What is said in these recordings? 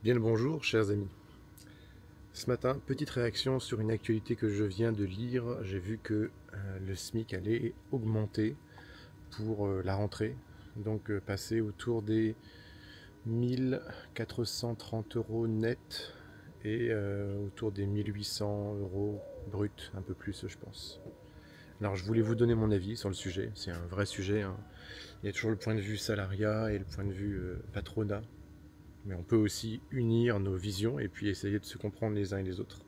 Bien le bonjour, chers amis. Ce matin, petite réaction sur une actualité que je viens de lire. J'ai vu que le SMIC allait augmenter pour la rentrée, donc passer autour des 1430 euros net et autour des 1800 euros brut, un peu plus je pense. Alors je voulais vous donner mon avis sur le sujet, c'est un vrai sujet, hein. Il y a toujours le point de vue salariat et le point de vue patronat. Mais on peut aussi unir nos visions et puis essayer de se comprendre les uns et les autres.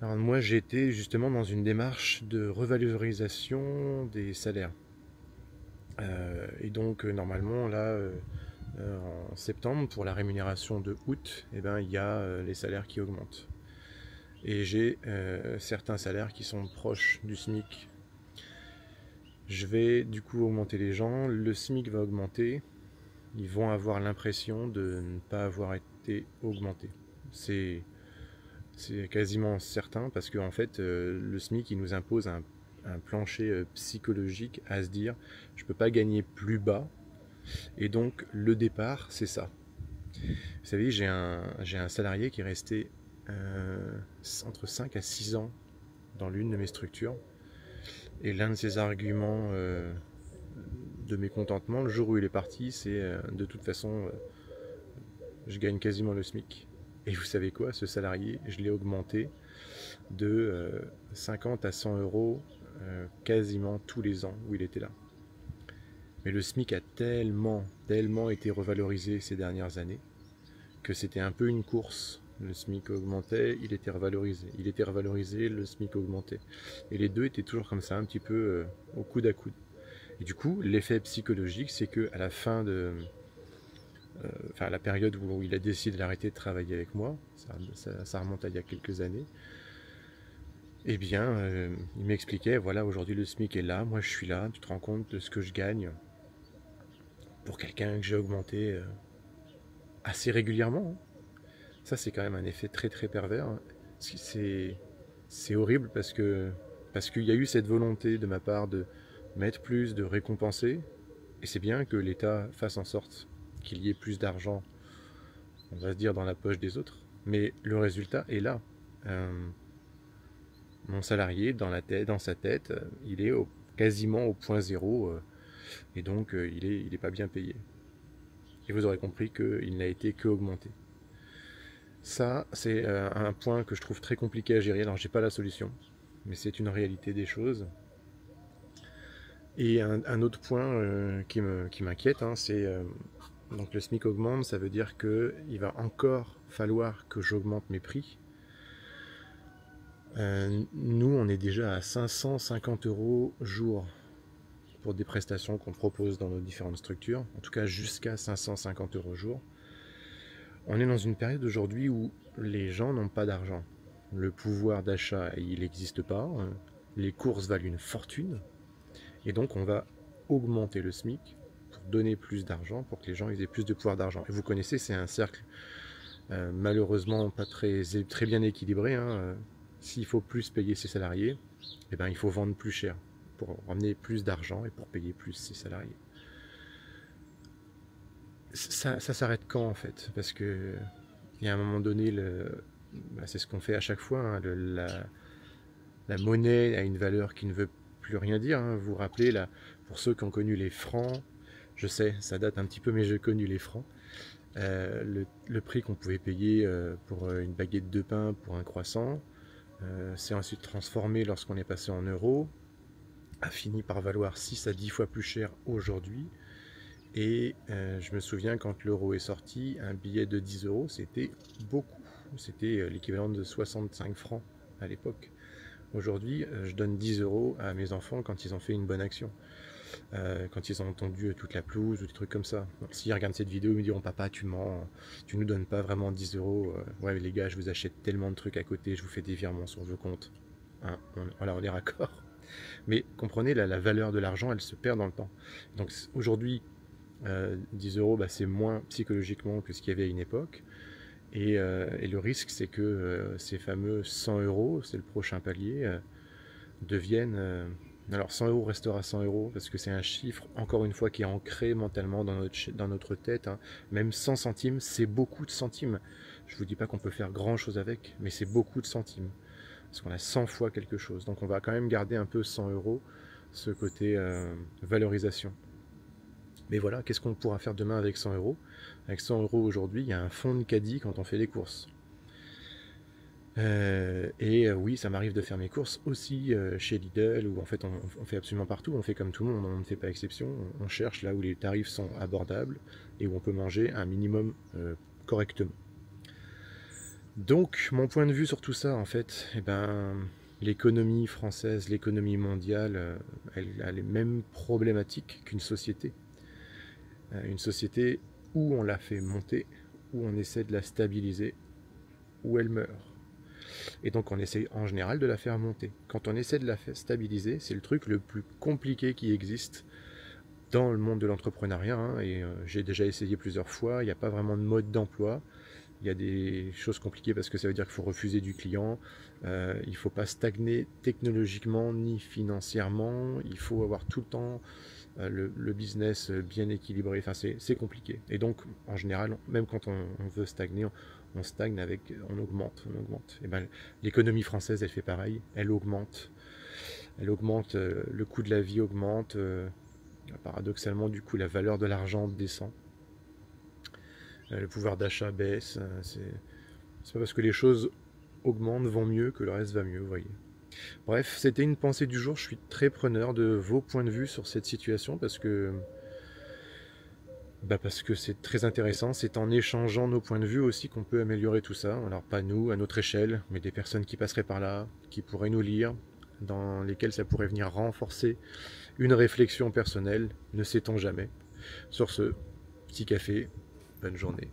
Alors moi j'ai été justement dans une démarche de revalorisation des salaires. Et donc normalement là en septembre pour la rémunération de août, eh ben, il y a les salaires qui augmentent. Et j'ai certains salaires qui sont proches du SMIC. Je vais du coup augmenter les gens, le SMIC va augmenter, ils vont avoir l'impression de ne pas avoir été augmentés. C'est quasiment certain parce qu'en fait, le SMIC il nous impose un plancher psychologique à se dire je ne peux pas gagner plus bas et donc le départ c'est ça. Vous savez, j'ai un salarié qui est resté entre 5 à 6 ans dans l'une de mes structures et l'un de ses arguments de mécontentement le jour où il est parti c'est de toute façon je gagne quasiment le SMIC. Et vous savez quoi, ce salarié, je l'ai augmenté de 50 à 100 euros quasiment tous les ans où il était là. Mais le SMIC a tellement été revalorisé ces dernières années que c'était un peu une course. Le SMIC augmentait, il était revalorisé. Il était revalorisé, le SMIC augmentait. Et les deux étaient toujours comme ça, un petit peu au coude à coude. Et du coup, l'effet psychologique, c'est qu'à la fin de... à la période où il a décidé d'arrêter de travailler avec moi, ça remonte à il y a quelques années, eh bien, il m'expliquait, voilà, aujourd'hui le SMIC est là, moi je suis là, tu te rends compte de ce que je gagne pour quelqu'un que j'ai augmenté assez régulièrement, hein. Ça, c'est quand même un effet très pervers, hein. C'est horrible parce qu'il y a eu cette volonté de ma part de mettre plus, de récompenser, et c'est bien que l'État fasse en sorte qu'il y ait plus d'argent, on va se dire, dans la poche des autres, mais le résultat est là. Mon salarié, dans sa tête, il est quasiment au point zéro, et donc il est pas bien payé. Et vous aurez compris qu'il n'a été que augmenté. Ça, c'est un point que je trouve très compliqué à gérer. Alors, j'ai pas la solution, mais c'est une réalité des choses. Et un autre point qui m'inquiète, hein, c'est donc le SMIC augmente, ça veut dire qu'il va encore falloir que j'augmente mes prix. Nous, on est déjà à 550 euros jour pour des prestations qu'on propose dans nos différentes structures, en tout cas jusqu'à 550 euros jour. On est dans une période aujourd'hui où les gens n'ont pas d'argent. Le pouvoir d'achat, il n'existe pas. Les courses valent une fortune. Et donc, on va augmenter le SMIC pour donner plus d'argent, pour que les gens aient plus de pouvoir d'argent. Et vous connaissez, c'est un cercle malheureusement pas très bien équilibré, hein. S'il faut plus payer ses salariés, eh ben, il faut vendre plus cher pour ramener plus d'argent et pour payer plus ses salariés. Ça s'arrête quand en fait? Parce que il y a un moment donné, c'est ce qu'on fait à chaque fois, hein, la monnaie a une valeur qui ne veut plus rien dire, hein. Vous vous rappelez, là, pour ceux qui ont connu les francs, je sais, ça date un petit peu, mais j'ai connu les francs. Le prix qu'on pouvait payer pour une baguette de pain, pour un croissant, s'est ensuite transformé lorsqu'on est passé en euros, a fini par valoir 6 à 10 fois plus cher aujourd'hui. Et je me souviens quand l'euro est sorti, un billet de 10 euros, c'était beaucoup. C'était l'équivalent de 65 francs à l'époque. Aujourd'hui, je donne 10 euros à mes enfants quand ils ont fait une bonne action. Quand ils ont entendu toute la pelouse ou des trucs comme ça. S'ils regardent cette vidéo, ils me diront papa, tu mens, tu nous donnes pas vraiment 10 euros. Ouais, mais les gars, je vous achète tellement de trucs à côté, je vous fais des virements sur vos comptes. Hein, voilà, on est raccord. Mais comprenez, la valeur de l'argent, elle se perd dans le temps. Donc aujourd'hui, 10 euros, c'est moins psychologiquement que ce qu'il y avait à une époque. Et le risque, c'est que ces fameux 100 euros, c'est le prochain palier, deviennent Alors 100 euros restera 100 euros parce que c'est un chiffre, encore une fois, qui est ancré mentalement dans notre tête, hein. Même 100 centimes, c'est beaucoup de centimes. Je vous dis pas qu'on peut faire grand chose avec, mais c'est beaucoup de centimes. Parce qu'on a 100 fois quelque chose. Donc on va quand même garder un peu 100 euros, ce côté valorisation. Mais voilà, qu'est-ce qu'on pourra faire demain avec 100 euros? Avec 100 euros aujourd'hui, il y a un fonds de caddie quand on fait les courses. Oui, ça m'arrive de faire mes courses aussi chez Lidl, où en fait on fait absolument partout, on fait comme tout le monde, on ne fait pas exception, on cherche là où les tarifs sont abordables et où on peut manger un minimum correctement. Donc mon point de vue sur tout ça, en fait, eh ben, l'économie française, l'économie mondiale, elle a les mêmes problématiques qu'une société. Une société où on la fait monter, où on essaie de la stabiliser, où elle meurt. Et donc on essaie en général de la faire monter. Quand on essaie de la faire stabiliser, c'est le truc le plus compliqué qui existe dans le monde de l'entrepreneuriat, hein, et j'ai déjà essayé plusieurs fois, il n'y a pas vraiment de mode d'emploi. Il y a des choses compliquées parce que ça veut dire qu'il faut refuser du client, il ne faut pas stagner technologiquement ni financièrement, il faut avoir tout le temps le business bien équilibré, enfin c'est compliqué. Et donc en général, même quand on veut stagner, on stagne avec, on augmente, on augmente. Et ben, l'économie française, elle fait pareil, elle augmente, le coût de la vie augmente, paradoxalement du coup la valeur de l'argent descend. Le pouvoir d'achat baisse, c'est pas parce que les choses augmentent, vont mieux, que le reste va mieux, vous voyez. Bref, c'était une pensée du jour, je suis très preneur de vos points de vue sur cette situation, parce que c'est très intéressant, c'est en échangeant nos points de vue aussi qu'on peut améliorer tout ça. Alors pas nous, à notre échelle, mais des personnes qui passeraient par là, qui pourraient nous lire, dans lesquelles ça pourrait venir renforcer une réflexion personnelle, ne sait-on jamais. Sur ce, petit café, bonne journée.